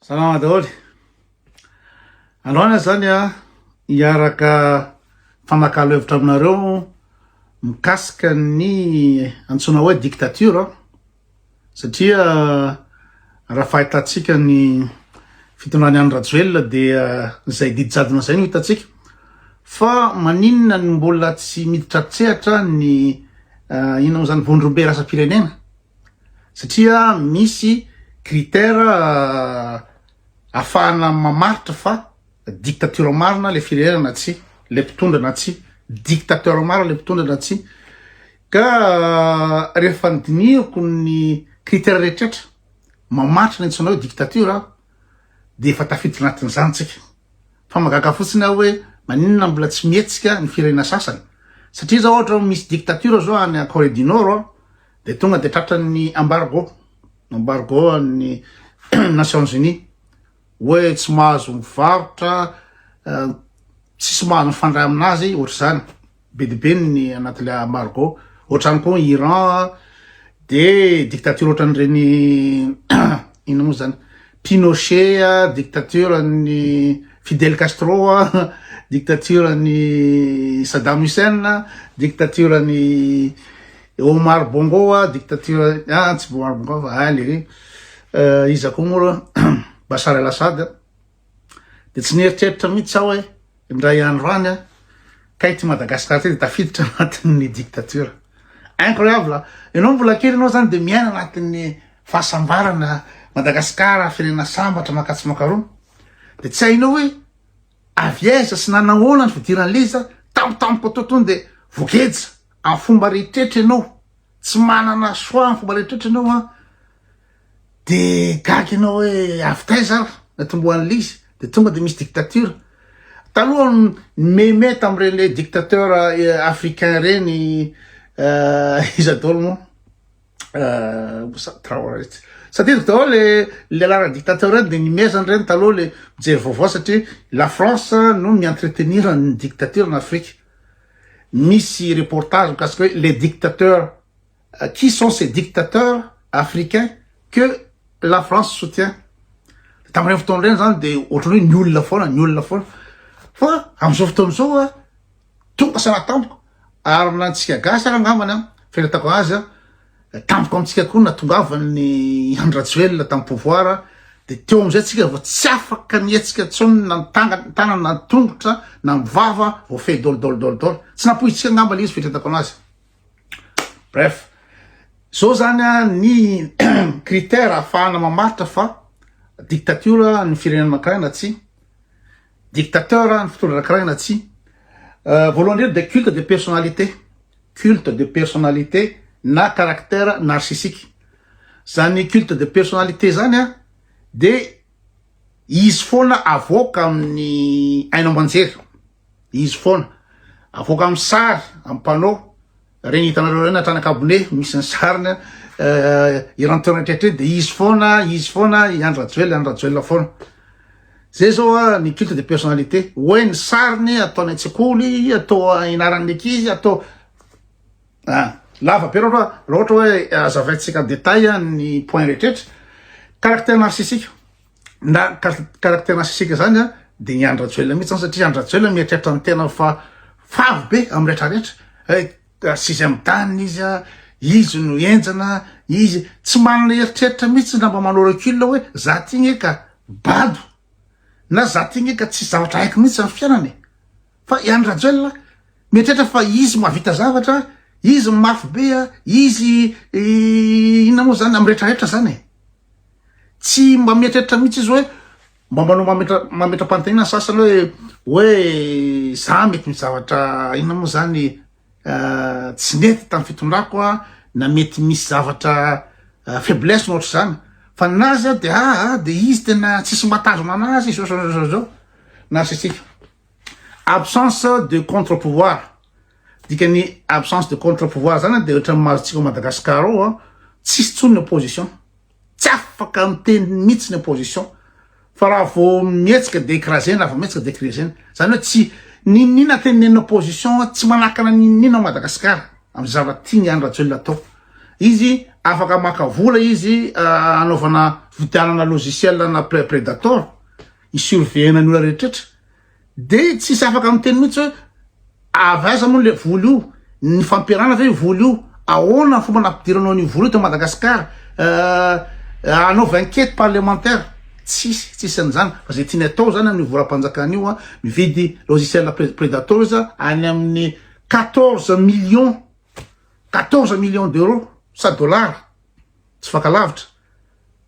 Salama daholo. Aloana zany hiaraka fanakalo hevitra aminareo mikasika ny antsoina hoe dictature satria raha fahitantsika ny fitondrany Andry Rajoelina dia zay didijadona zay no hitantsika fa maninona ny mbola tsy miditra tsehatra ny inona zany vondrombe rasa-pirenena satria misy critère afahana mamaritra fa dictature marina le firenena na tsy le mpitondra na tsy dictateur marina le mpitondra na tsy ka rehefa nidinihako ny critère rehetrrehetra mamaritra ny antsoina hoe dictature de efa tafiditra anatin'izany tsika fa magaka fotsiny aho hoe maninona mbola tsy mihetsika ny firenena sasany satria zao ohatra misy dictature zao any Corée du Nord de tonga de tratran'ny embargo ny Nations Unies hoe tsy mahazo mivarotra tsisy mahazo mifandray aminazy ohatra zany be de be ny anatin'le embargo ohatrany koa Iran de dictature ohatran'ireny ino moa zany Pinochet dictature ny Fidel Castro dictature ny Saddam Hussein dictature ny Omar Bongo dictature tsy Omar Bongo fa le iza koa moa Bashar al-Assad de tsy nieritreritra mihitsy aho hoe ndray andro any kaity Madagascar ty de tafiditra anatin'ny dictature incroyable ianao mbola kely anao zany de miaina anatin'ny fahasambarana Madagascar firenena sambatra makatsy makaroa de tsy hainao hoe avieza sy nanahoana ny fidiran'le izy tampotampo totony de vokeja amin'ny fomba rehetrrehetra ianao tsy manana soa amin'ny fomba rehetrrehetra ianao de gaga ianao hoe avy taiza natombohan'le izy de tonga de misy dictature taloha meme tam'ireny dictateur africain reny iza daholo moa Traoré satria daholo le lara dictateur reny de nimezany reny taloha le mijery vaovao satria la France no mi-entretenir ny dictature en Afrique misy reportage mikasika hoe les dictateurs qui sont ces dictateurs africains que la France soutient tam'ireny fotoana reny zany de ohatrany hoe ny olona foana fa am'izao fotoana zao tonga sana tampoko ary nantsika gasy ara angambany feritako azy tampoko amitsika koa natongavany Andry Rajoelina tamy pouvoir de teo amizay tsika vao tsy afaka nietsika tsony na tanana na tongotra na mivava vao fe dolodolodolodolo tsy napohitsika angamba le izy fetretako anazy bref zao zany ny critère ahafahana mamaritra fa dictature ny firenena anankiray na tsy dictateur ny fitondra anankiray na tsy voalohany indrindra de culte de personnalité na caractère narcissique zany culte de personnalité zany de izy foana avoaka amin'ny aina ambanjery izy foana avoaka amin'ny sary amin'ny panneau reny hitanareo reny atranakabone misy ny sariny iranteurna tretre de izy foana Andry Rajoelina foana zay zao ny culte de personnalité hoe ny sariny atao any an-tsekoly atao inaran'ny ankizy atao lava be raha ohatra hoe azavaintsika détail ny point rehetrrehetra caractère narcissique na caractère narcissique zany de ny Andry Rajoelina mihitsy zany satria Andry Rajoelina mieritreritra ny tena fa favo be amin'ny rehetrarehetra sisy amin'ny taniny izy no enjana izy tsy manana eritreritra mihitsy na mba manao recul hoe za ty gny ka bado na za ty gny ka tsy zavatra haiko mihitsy amin'ny fiainany fa i Andry Rajoelina mieritreritra fa izy mahavita zavatra izy mafy be izy inona moa zany amin'ny rehetrarehetra zany tsy mba mieritreritra mihitsy izy hoe mba manao mametra-pantenina sasany hoe za mety mizavatra inona moa zany tsy nety tamy fitondrako na mety misy zavatra faiblesse nohatra zany fa nazy de izy tena tsisy matazona anazy zao narcissique absence de contre-pouvoir dikany absence de contre-pouvoir zany de ohatra mahazotsika Madagascar ao tsisy tsony ny opposition tsy afaka miteny mihitsy ny opposition fa raha vao mihetsika de écrasena vao mihetsika de écrasena zany hoe tsy ninina tenen'ny opposition tsy manakana ninina Madagascar amy zavatra tiany Andry Rajoelina atao izy afaka maka vola izy anaovana vidianana logiciel na predator isurveillana ny olona rehetrrehetra de tsisy afaka amin'ny teny mihitsy hoe avaiza moa le voly io ny fampiarana ve voly io ahoana ny fomba nampidiranao ny voly io te Madagasikara anaova enquête parlementaire tsisy an'izany fa zay tiany atao zany amin'ny voram-panjakana io mividy logiciel predator izy any amin'ny 14 millions d'euros sa dollars tsy fakalavitra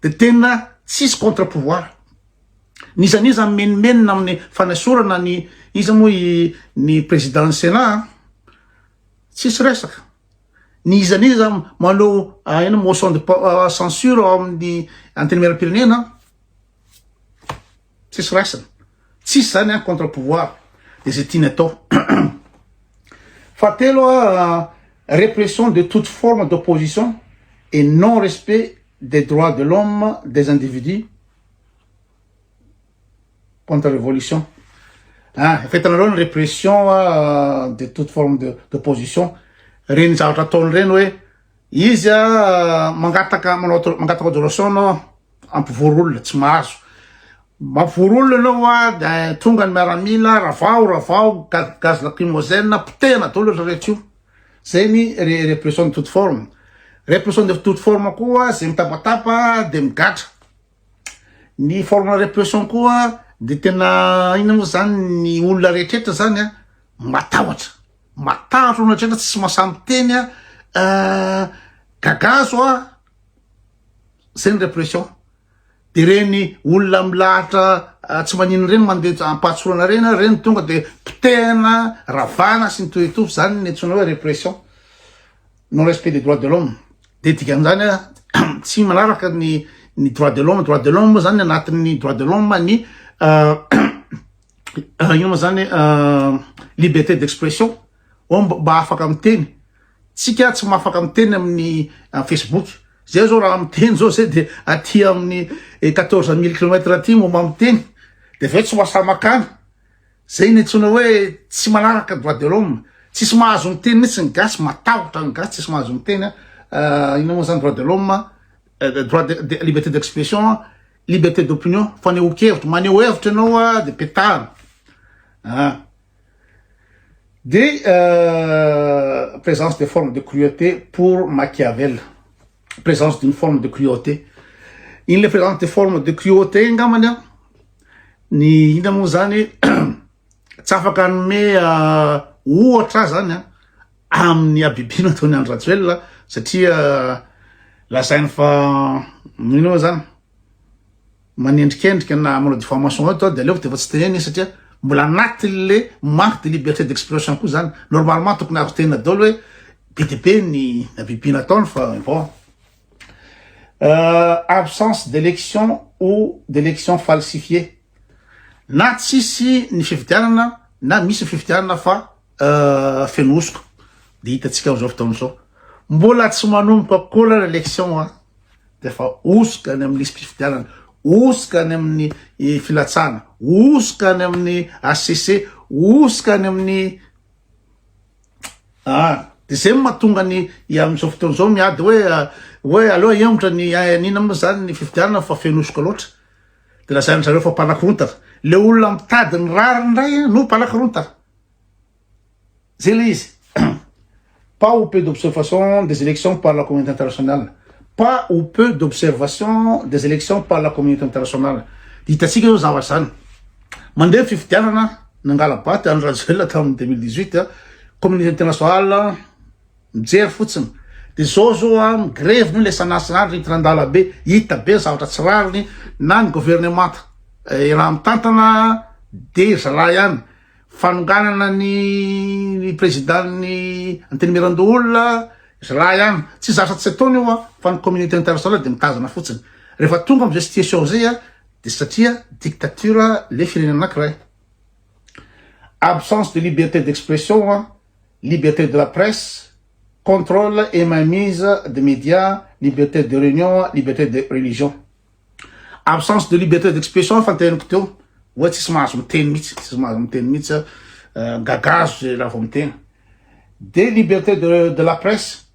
de tena tsisy contre pouvoir nizaniza menimenina amin'ny fanasorana ny izy moa ny président ny sénat tsisy resaka nizaniza manao ina motion de censure amin'ny antenimieram-pirenena tsisy rasana tsisy zany contre pouvoir de zay tiany atao fatelo répression de toute forme d'opposition et non-respect des droits de l'homme des individus contre la révolution. Fait une répression de toute forme d'opposition. Reny zavatra ataony reny hoe izy mangataka doloson ampivory olona tsy mahazo mampivory olona anao de tonga ny miaramila ravao gaz lacrymogène potehana daholo rehetra io zay ny répression de toute forme. Répression de toute forme koa zay mitabataba de migatra ny forme répression koa de tena ina moa zany ny olona rehetrrehetra zany matahotra olona rehetrrehetra tsy mahasamby teny gagazo zay ny répression de reny olona milahatra tsy manino reny mandeha ampatsorana reny tonga de potehana ravana sy ny toetovy zany ny antsoina hoe répression non respect des droits de l'homme de dikan'izany tsy manaraka ny droit de l'homme zany anatin'ny droit de l'homme ny ino ma zany liberté d'expression mba afaka miteny tsika tsy mahafaka miteny amin'ny Facebook zay zao raha miteny zao zay de aty amin'ny 14 000 km aty momba miteny de ve tsy mahasamakany zay ny antsoina hoe tsy manaraka droit de l'homme tsisy mahazo miteny mihitsy ny gasy matahotra ny gasy tsisy mahazo miteny ino moa zany droit de l'homme droit de liberté d'expression liberté d'opinion fanehoan-kevitra maneho hevitra ianao de petahana présence des formes de cruauté pour Machiavel présence d'une forme de cruauté iny le présence des formes de cruauté ngamany ny ina moa zany tsy afaka anome ohatra zany amin'ny abibina ataony Andry Rajoelina satria lazainy fa ino moa zany manendrikendrika na manao diffamation eto de aleo de fa tsy teneny satria mbola anaty le manque de liberté d'expression koa zany normalement tokony azo tena daholo hoe be de be ny abibina ataony fa bon absence d'élection ou d'élection falsifiée na tsisy ny fifidianana na misy fifidianana fa fenosoka de hitatsika am'izao fotoana zao mbola tsy manomboka akola l'élection de fa osoka ny amin'ny lisy fifidianana osoka ny amin'ny filatsana osoka ny amin'ny ACC osoka ny amin'ny de zay mahatonga ny am'izao fotoana zao miady hoe aloha emotra ny nina moa zany ny fifidianana fa fenosoka loatra de lazainy zareo fa mpanakirontana le olona mitady ny rariny ndray no mpanakirontana zay le izy pas ou peu d'observation des élections par la communauté internationale pas ou peu d'observation des élections par la communauté internationale hitatsika io zavatra zany mandeha fifidianana nangala-baty Andry Rajoelina tamin'ny 2018 communauté internationale mijery fotsiny de zao migrève no le sanasinaly ritrandala be hita be zavatra tsy rariny na ny gouvernement raha mitantana de zala ihany fanonganana ny président ny antenimiran-doolona zala ihany tsy zavatra tsy ataony io fa ny communauté internationale de mitazana fotsiny rehefa tonga am'izay situation zay de satria dictature le firenena anankiray absence de liberté d'expression liberté de la presse contrôle et mainmise des médias liberté de réunion liberté de religion absence de liberté d'expression fa teniko teo hoe tsisy mahazo miteny mihitsy gagazo zay raha vao miteny de liberté de la presse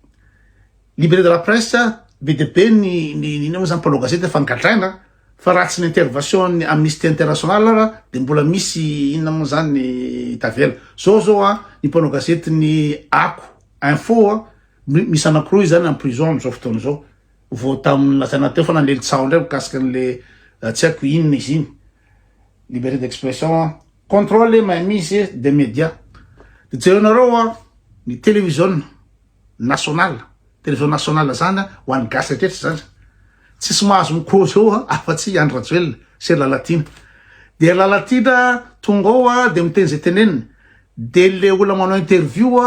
BDP ni moa zany mpanao gazety fa nigadraina fa raha tsy n'intervention ny Amnesty International raha de mbola misy inona moa zany tavela zao ny mpanao gazety ny Ako Info misy anankiroa zany en prison am'izao fotoana zao vao tamin'ny latsana teo fa nanelitsao ndray mikasika an'le tsy haiko inona izy iny liberté d'expression contrôle mainmise des médias de jerenareo ny télévision nationale zany ho an'ny gasy rehetra zany tsisy mahazo mikôzy eo afa-tsy Andry Rajoelina sy Lalatina de Lalatina tonga ao de miteny zay teneniny de le olona manao interview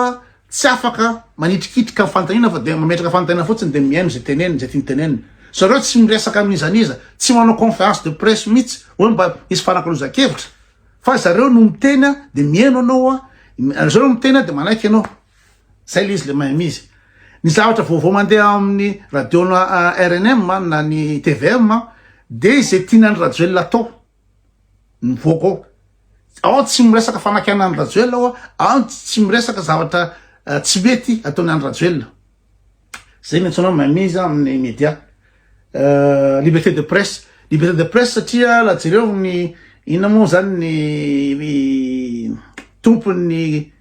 tsy afaka manitrikitrika fantanina fa de mametraka fantanina fotsiny de miaino zay teneniny zay tiany teneniny zareo tsy miresaka amin'izaniza tsy manao conférence de presse mihitsy hoe mba isy fanakalozan-kevitra fa zareo no miteny de miaino anao zareo miteny de manaiky anao zay le izy le mahamizy ny zavatra vaovao mandeha amin'ny radio na RNM na ny TVM de zay tianany Rajoelina atao mivoaka ao tsy miresaka fanakiana ny Rajoelina ao tsy miresaka zavatra tsy mety ataony Andry Rajoelina zay mentsonao mahamizy amin'ny média liberté de presse satria la jereo ny inona moa zany ny tompony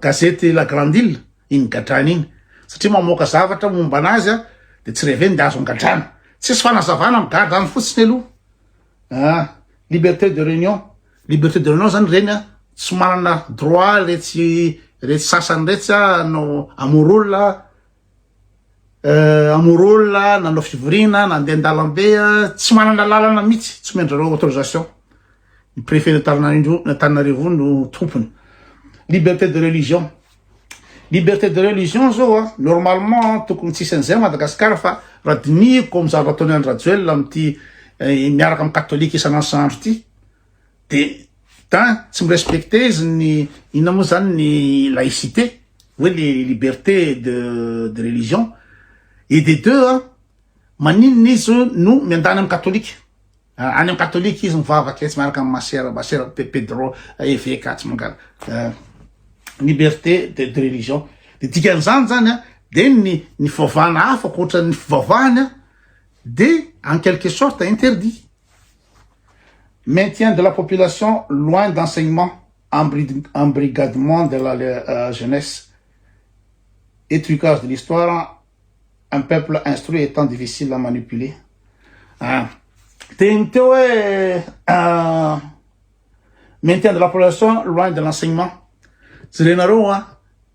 gazety La Grande Île iny gadrany iny satria mamoaka zavatra momba anazy de tsy reveny de azo angadrana tsisy fanazavana migadrany fotsiny aloha liberté de réunion zany reny tsy manana droit retsy sasany retsy no amorolona nanao fivorina nandeha an-dalambe tsy manana lalana mihitsy tsy mendrareo autorisation ny préfet Antananarivo no tompony liberté de religion zao normalement tokony tsisy an'izay Madagasikara fa raha diniko amizany ataony Andry Rajoelina amty miaraka amin'ny katolika isan'andro ty de tsy mirespecte izy ny inona moa zany ny laïcité hoe les libertés de religion et des deux maninona izy no miandany amin'ny katolika any amin'ny katolika izy mivavaka tsy miaraka amin'ny masera Pedro évêque tsy mangala liberté de religion de dikan'izany zany de ny fivavahana hafa koatra ny fivavahany de en quelque sorte interdit. Maintien de la population loin d'enseignement, embrigadement de la jeunesse, étruquage de l'histoire, un peuple instruit étant difficile à manipuler. Maintien de la population loin de l'enseignement.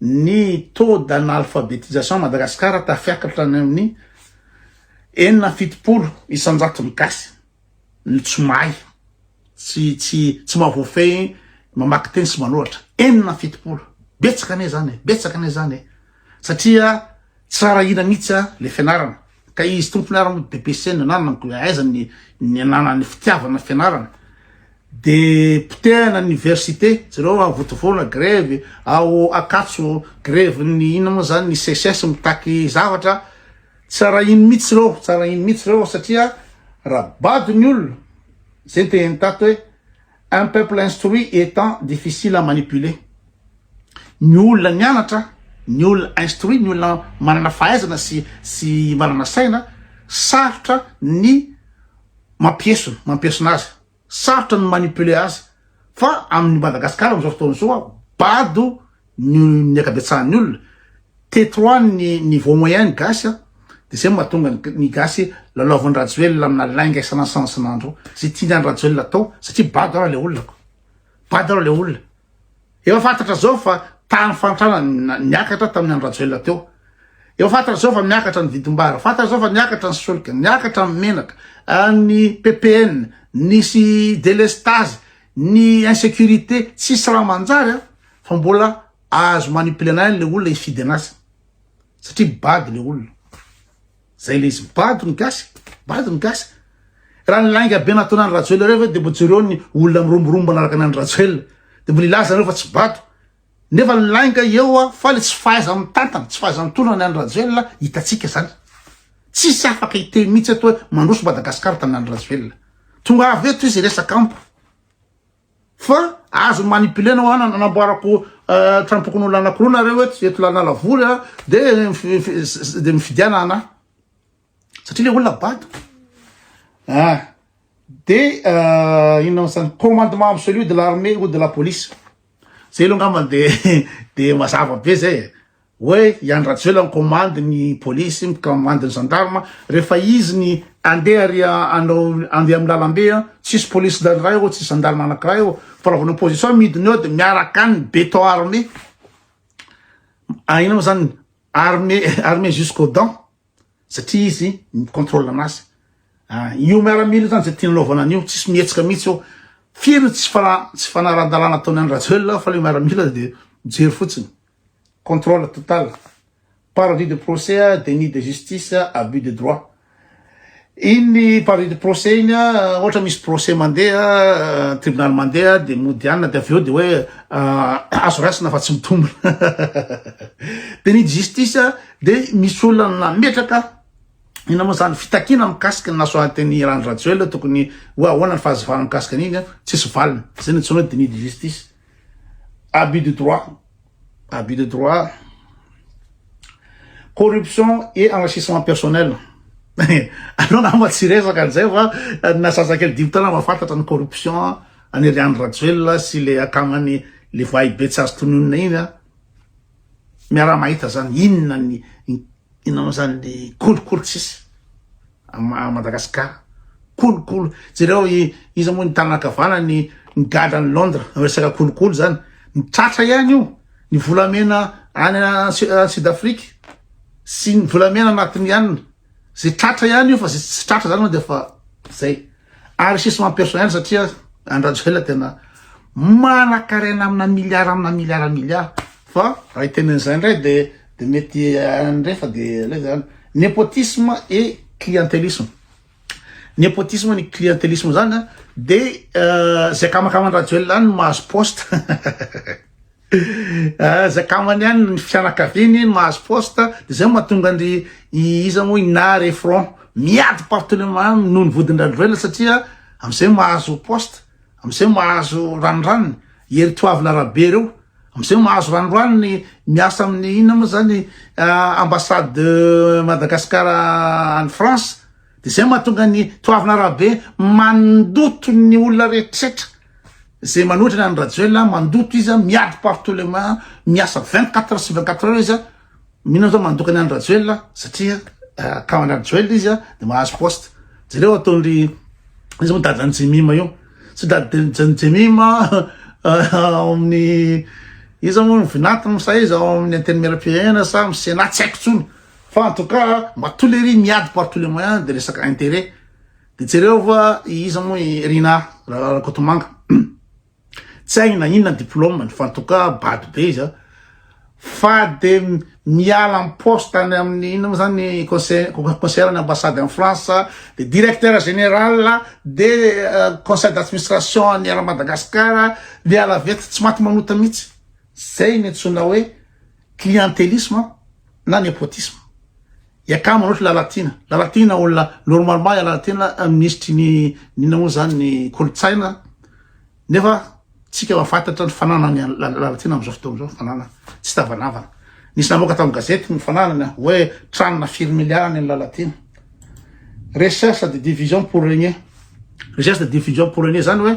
Ni taux d'analphabétisation à Madagascar tafiakatra ny enina fitopolo isanjato gasy ny tsy mahay tsy mahavoafey mamaky teny sy manoratra enina fitopolo betsaka ane zany satria tsy raha ina mihitsy le fianarana ka izy tompony ara BPC nanana aiza ny ananany fitiavana fianarana de potehana université zareo avotovoana grève ao akatso grève ny ina moa zany ny CSS mitaky zavatra tsara ino mihitsy reo satria raha bado ny olona zay teny tato hoe un peuple instruit étant difficile à manipuler. Ny olona nianatra, ny olona instruit, ny olona manana fahaizana sy manana saina sarotra ny mampiesona azy, sarotra ny manipuler azy fa amin'ny Madagasikara am'izao fotoana zao bado ny akabetsahan'ny olona T3 ny niveau moyen gasy de zay mahatonga ny gasy lalaovan'ny Rajoelina amina lainga isan'andro zay tiany Rajoelina atao satria bado ara le olona efa fantatra zao fa tany fantrana niakatra tamin'ny Rajoelina teo efa fantatra zao fa miakatra ny Vidimbara fantatra zao fa niakatra ny Solika niakatra ny Menaka ny PPN nisy délestage ny insécurité tsisy raha manjary fa mbola azo manipulenay le olona ifidy anazy satria bady le olona zay le izy bado ny gasy raha ny lainga be nataony Andry Rajoelina reo de mbo jereo ny olona miromborombo anaraka ny Andry Rajoelina de mbo lilaza reo fa tsy bado nefa ny lainga eo fa le tsy fahaiza mitantana tsy fahaiza mitondra ny Andry Rajoelina hitatsika zany tsisy afaka hiteny mihitsy ato hoe mandroso Madagasikara tamin'ny Andry Rajoelina tonga avy eto izy resaka ampo fa azo manipulena ho nanamboarako trampokon'olona anankiroa nareo eto lana lavory de mifidiana ana satria le olona bado de inona moa commandement absolu de l'armée ou de la police zay aloha angamba de mazava be zay hoe Iany Rajoelina commande ny police commande ny gendarme rehefa izy ny andeha ary andeha amin'ny lalambe tsisy police anak'iray eo tsisy gendarme anak'iray eo fa raha vao ny opposition midiny eo de miaraka any béton armé ina moa zany armé jusqu'aux dents satria izy micontrôle anazy io miaramila zany zay tiany lovanany an'io tsisy mihetsika mihitsy eo firy tsy fanaran-dalàna ataony Iany Rajoelina fa le miaramila de mijery fotsiny contrôle total parodie de procès déni de justice abus de droit iny parodie de procès iny ohatra misy procès mandeha tribunal mandeha de modiana de avy eo de hoe azo rasina fa tsy mitombona déni de justice de misy olona nametraka ina moa zany fitakina mikasika ny nasoaten'ny Iany Rajoelina tokony hoe ahoana ny fahazavana mikasika an'iny tsisy valiny zay ny antsoina hoe déni de justice abus de droit corruption et enrichissement personnel anao ngamba tsy resaka an'izay fa nasasakely dimy taona mahafantatra ny corruption any Iany Rajoelina sy le akamany le vai be tsy azo tononina iny miara mahita zany inona moa zany le kolokolo tsisy a Madagasikara kolokolo jereo izy moa ny tananakavana ny gadra ny Londres resaka kolokolo zany ny tratra ihany io ny volamena any Sud-Afrique sy ny volamena anatiny ihany zay tratra ihany io fa zay tsy tratra zany de fa zay enrichissement personnel satria Iany Rajoelina tena manan-karena amina milliard fa raha itenen'izay ndray de mety andray fa de le zany népotisme et clientélisme népotisme ny clientélisme zany de zay kamakaman'ny Rajoelina any mahazo poste zay kamany any ny fianakaviany mahazo poste de zay mahatonga ny iza moa inary front miady partement noho ny vodiny Rajoelina satria am'izay mahazo poste am'izay mahazo ranoranony ery toavina rabe reo am'izay mahazo ranoranony miasa amin'ny ina moa zany ambassade de Madagasikara any France de zay mahatonga ny toavina rabe mandoto ny olona rehetraretra zay manoatra Iany Rajoelina mandoto izy miady parlement miasa 24 heures sur 24 heures izy mino zao mandoka Iany Rajoelina satria kamany Rajoelina izy de mahazo poste zareo ataondry izy moa dadany Jemima io sy dadany Jemima amin'ny izy moa vinatiny sa izy amin'ny antenimieram-pirenena sa amin'ny Sénat tsy haiko tsony fa en tout cas matolery miady parlement de resaka intérêt de jereo fa izy moa Rina Rakotomanga tsy haigna inona diplôme fa en tout cas bady be izy fa de miala amin'ny poste any amin'ny ina moa zany conseiller ny ambassade en France de directeur général de conseil d'administration any Madagasikara miala vety tsy maty manota mihitsy zay ny antsoina hoe clientélisme na népotisme iakama ohatry lalatina olona normalement lalatina ministry ny ina moa zany ny kolotsaina nefa tsika mafantatra ny fananany lalatina am'izao fotoana zao fanana tsy tavanavana nisy namoaka tamin'ny gazety ny fananany hoe tranona 4 milliards ny lalatina recherche de division pour régner zany hoe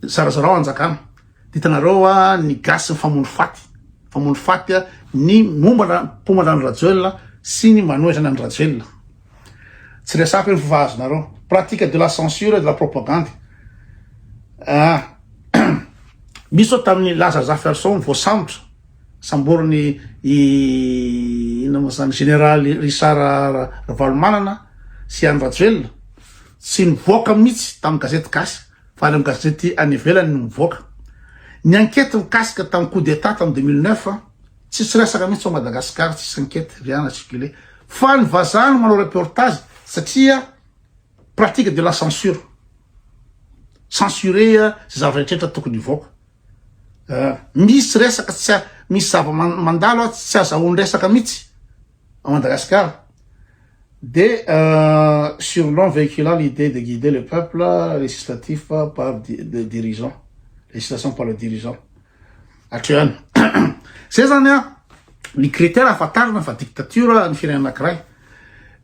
zarazarao anjakana ditanareo ny gasy ny famono faty ny mpomana ny Rajoelina sy ny manohitra ny Rajoelina tsy resaka ny fivahazonareo pratique de la censure et de la propagande misy ao tamin'ny Lazare Zaferson voasambotra samboriny ina moa zany général Richard Ravalomanana sy Iany Rajoelina tsy nivoaka mihitsy tamin'ny gazety gasy fa any amin'ny gazety any ivelany no mivoaka ny enquête mikasika tamin'ny coup d'état tamin'ny 2009 tsisy resaka mihitsy ao Madagasikara tsisy enquête rien articulé fa ny vazahany manao reportage satria pratique de la censure censuré sy zava-rehetraretra tokony hivoaka misy resaka tsy misy zava-mandalo tsy azahoany resaka mihitsy à Madagascar de surnom véhiculant l'idée de guider le peuple législatif par le dirigeant législation par le dirigeant actuel zay zany ny critère ahafantarana fa dictature ny firenena anankiray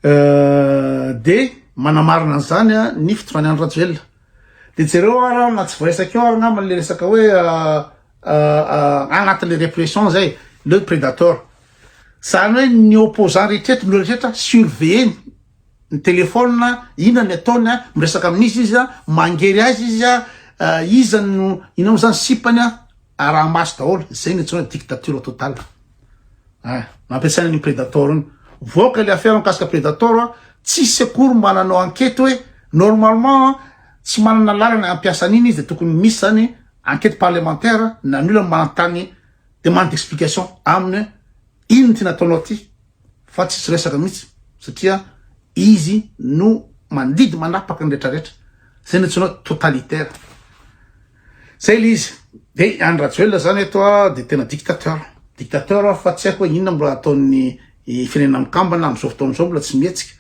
de manamarina an'izany a ny fitofanan'ny Rajoelina. De jereo raha na tsy voaisakeo angamba le resaka hoe agnatin'le répression zay le prédateur. Zany hoe ny opposant rehetra ny rehetra surveiller ny téléphone ina ny ataony miresaka amin'izy izy mangery azy izy izy no ina mo zany sipany raha maso daholo. Zay ny antsoina dictature totale. Mampiasaina ny prédateur iny. Voaka le affaire mikasika prédateur tsisy akory mananao enquête hoe normalement tsy manana lalana ampiasa an'iny izy de tokony misy zany enquête parlementaire na ny olona manontany demande d'explication aminy ino ty nataonao ty fa tsisy resaka mihitsy satria izy no mandidy manapaka ny rehetrarehetra. Zay ny antsoina totalitaire. Zay le izy. De any Rajoelina zany eto de tena dictateur fa tsy haiko hoe inona mbola ataon'ny firenena mikambana am'izao fotoan'izao mbola tsy mihetsika.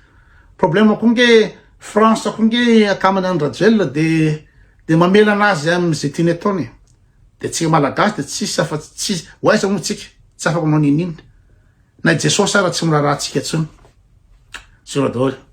Problème koa nge France koa nge akamana any Rajoelina de mamela anazy am'izay tiany ataony. De tsika malagasy de tsisy afa-tsy hoaiza moa tsika tsy afaka manao ninina. Na Jesosy raha tsy miraharaha tsika intsony. Zero daholo.